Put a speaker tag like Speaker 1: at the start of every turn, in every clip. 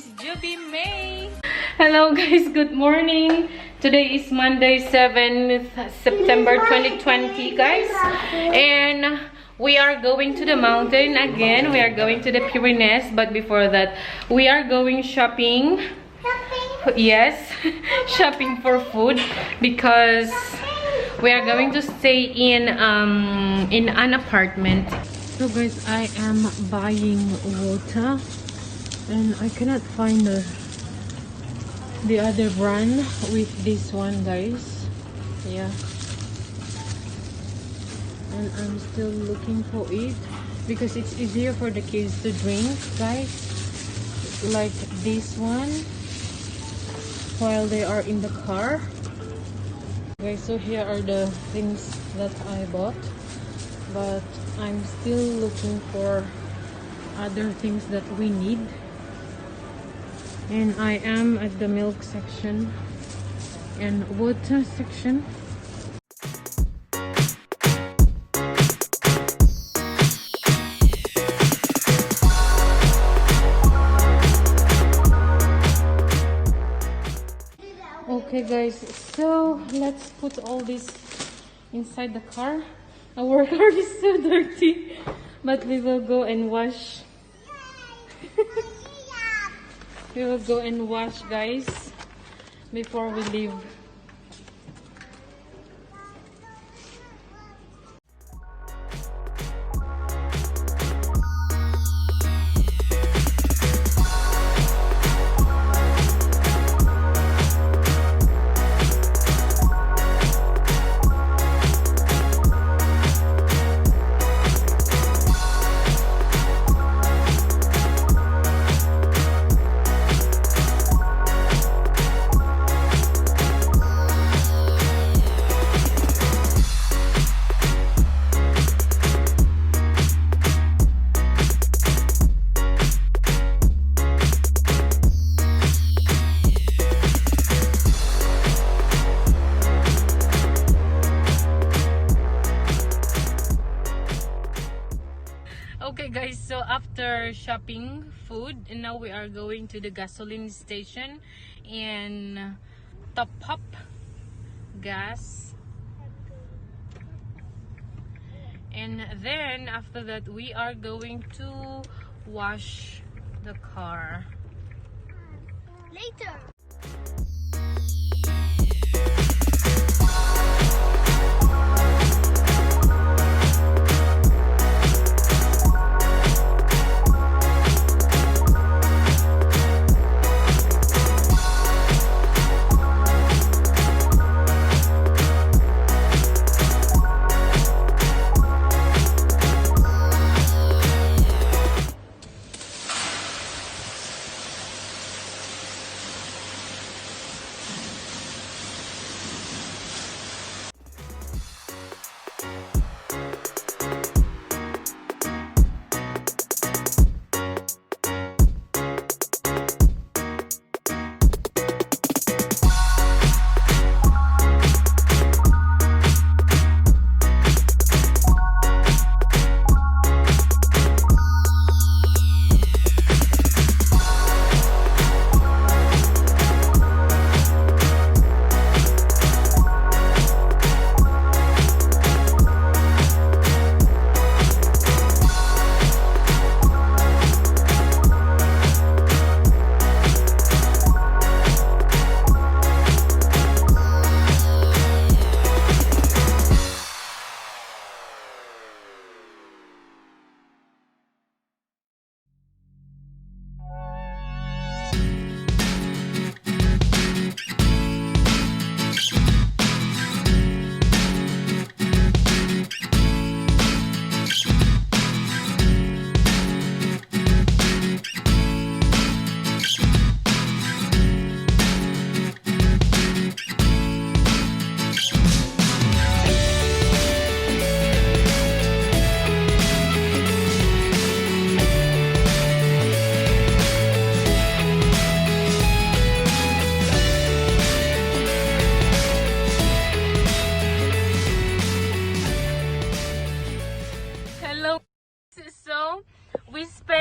Speaker 1: is Joby May. Hello guys, good morning. Today is Monday, 7th September 2020 guys. And we are going to the mountain again. We are going to the Pyrenees, but before that, we are going shopping. Yes, shopping for food because we are going to stay in an apartment. So guys, I am buying water and I cannot find the other brand with this one guys. Yeah, and I'm still looking for it because it's easier for the kids to drink guys, like this one while they are in the car. Okay, so here are the things that I bought, but I'm still looking for other things that we need. And I am at the milk section and water section. Okay guys, so let's put all this inside the car. Our car is so dirty, but we will go and wash. We will go and wash guys before we leave. Okay guys, so after shopping food, and now we are going to the gasoline station and top up gas, and then after that we are going to wash the car
Speaker 2: later.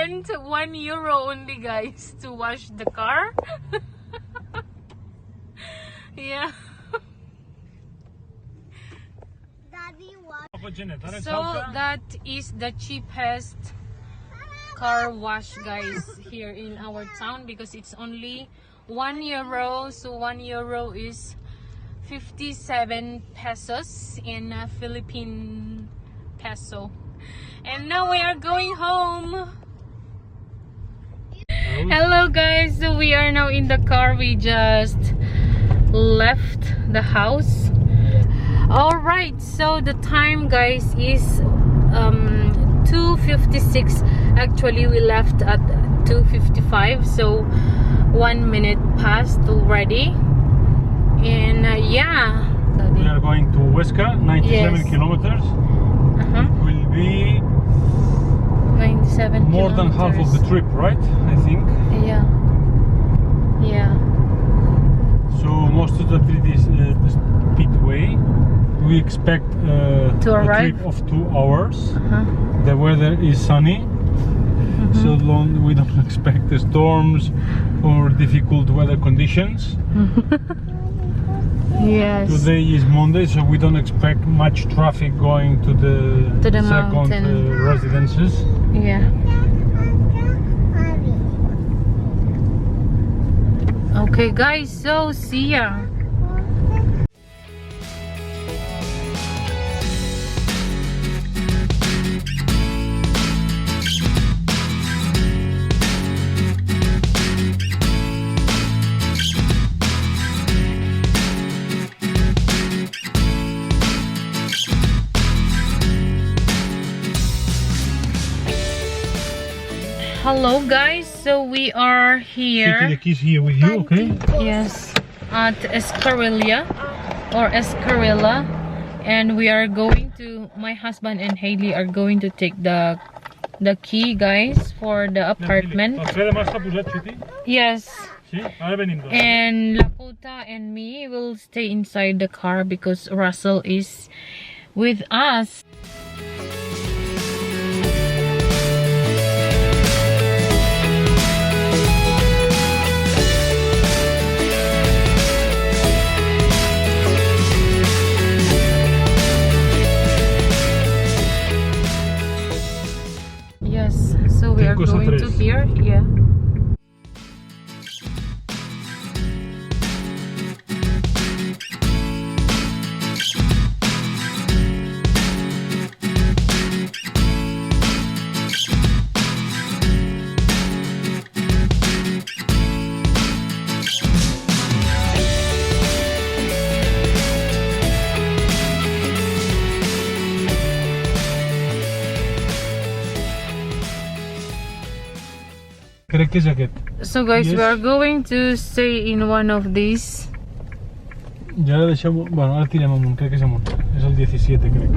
Speaker 1: spent €1 only, guys, to wash the car. Yeah. So that is the cheapest car wash, guys, here in our town, because it's only €1. So €1 is 57 pesos in Philippine peso. And now we are going home. Hello, guys. So we are now in the car. We just left the house. All right, so the time, guys, is 2:56. Actually, we left at 2:55, so 1 minute passed already. And yeah,
Speaker 2: we are going to Huesca, 97 kilometers. It will be
Speaker 1: 97
Speaker 2: more than half of the trip, right? I think.
Speaker 1: Yeah. Yeah.
Speaker 2: So most of the trip is speedway. We expect a trip of 2 hours. The weather is sunny, so long we don't expect the storms or difficult weather conditions.
Speaker 1: Yes.
Speaker 2: Today is Monday, so we don't expect much traffic going to the second residences.
Speaker 1: Yeah. Okay, guys, so see ya. Hello, guys, so we are here.
Speaker 2: Take the keys here with you, okay?
Speaker 1: Yes, at Escarilla or Escarilla, and we are going to, my husband and Hailey are going to take the key, guys, for the apartment. Yes. And Lakota and me will stay inside the car because Russell is with us. Yes, so we are going to here, yeah. So guys, we are going to stay in one of these.
Speaker 2: Ya la dejamos, bueno, ahora tiramos, creo que se monta. Es el 17, creo.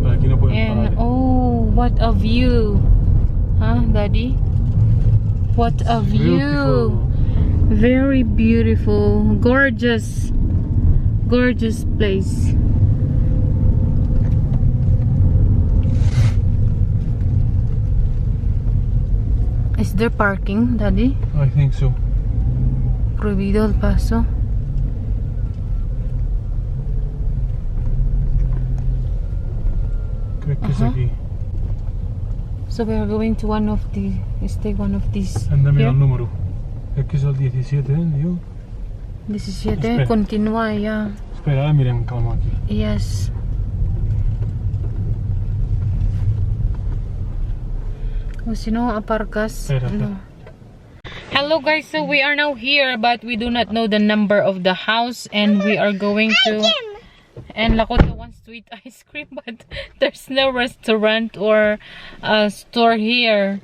Speaker 2: Pero aquí no pueden parar.
Speaker 1: Oh, what a view. Huh, Daddy? What a view.
Speaker 2: Beautiful.
Speaker 1: Very beautiful. Gorgeous. Gorgeous place. Is there parking, Daddy?
Speaker 2: I think so.
Speaker 1: Prohibido el paso.
Speaker 2: Creo que es aquí.
Speaker 1: So we are going to one of the, take one of these.
Speaker 2: Ándame el número. Es que es el 17, digo.
Speaker 1: 17,
Speaker 2: espera.
Speaker 1: Continúa ya.
Speaker 2: Espera, miren, calma aquí.
Speaker 1: Yes. O si no, aparcas. No. Hello guys, so we are now here, but we do not know the number of the house, and we are going to, and Lakota wants to eat ice cream, but there's no restaurant or store here.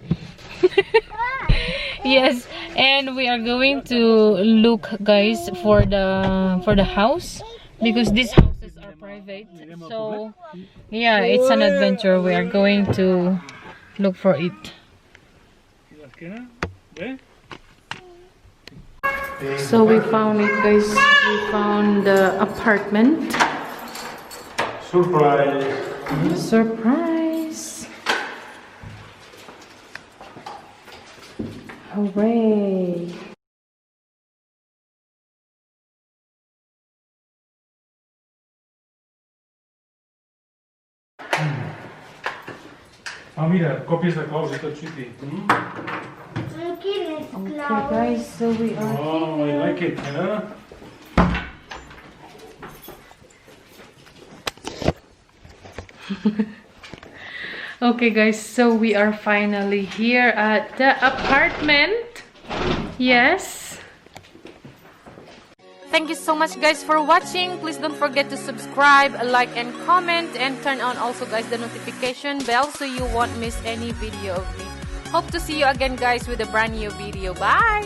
Speaker 1: Yes, and we are going to look, guys, for the house, because these houses are private. So yeah, it's an adventure. We are going to look for it. So we found it, guys. We found the apartment.
Speaker 2: Surprise!
Speaker 1: Surprise! Hooray!
Speaker 2: Ah, mira, copias la close, it's cheapy.
Speaker 1: Okay, guys, so we are
Speaker 2: Oh,
Speaker 1: here.
Speaker 2: I like it, huh?
Speaker 1: Okay, guys, so we are finally here at the apartment. Yes. Thank you so much, guys, for watching. Please don't forget to subscribe, like, and comment, and turn on also, guys, the notification bell so you won't miss any video of me. Hope to see you again, guys, with a brand new video. Bye!